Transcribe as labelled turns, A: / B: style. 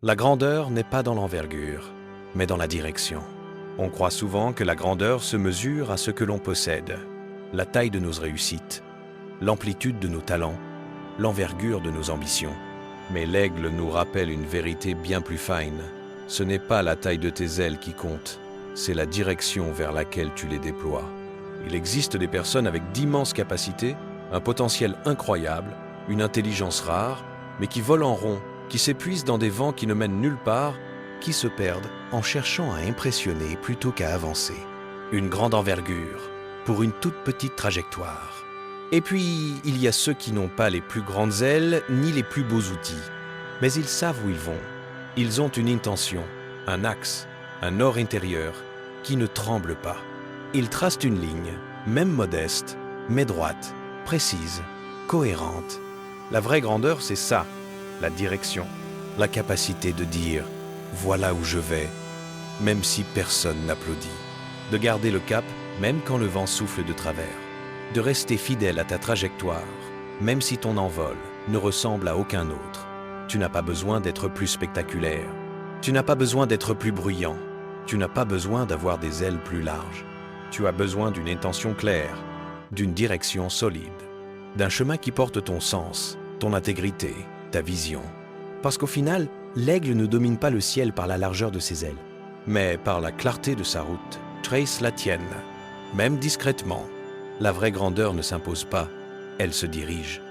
A: La grandeur n'est pas dans l'envergure, mais dans la direction. On croit souvent que la grandeur se mesure à ce que l'on possède, la taille de nos réussites, l'amplitude de nos talents, l'envergure de nos ambitions. Mais l'aigle nous rappelle une vérité bien plus fine. Ce n'est pas la taille de tes ailes qui compte, c'est la direction vers laquelle tu les déploies. Il existe des personnes avec d'immenses capacités, un potentiel incroyable, une intelligence rare, mais qui volent en rond, qui s'épuisent dans des vents qui ne mènent nulle part, qui se perdent en cherchant à impressionner plutôt qu'à avancer. Une grande envergure pour une toute petite trajectoire. Et puis, il y a ceux qui n'ont pas les plus grandes ailes ni les plus beaux outils, mais ils savent où ils vont. Ils ont une intention, un axe, un or intérieur qui ne tremble pas. Ils tracent une ligne, même modeste, mais droite, précise, cohérente. La vraie grandeur, c'est ça, la direction, la capacité de dire « voilà où je vais », même si personne n'applaudit. De garder le cap, même quand le vent souffle de travers. De rester fidèle à ta trajectoire, même si ton envol ne ressemble à aucun autre. Tu n'as pas besoin d'être plus spectaculaire. Tu n'as pas besoin d'être plus bruyant. Tu n'as pas besoin d'avoir des ailes plus larges. Tu as besoin d'une intention claire, d'une direction solide, d'un chemin qui porte ton sens, ton intégrité, ta vision. Parce qu'au final, l'aigle ne domine pas le ciel par la largeur de ses ailes, mais par la clarté de sa route. Trace la tienne, même discrètement. La vraie grandeur ne s'impose pas, elle se dirige.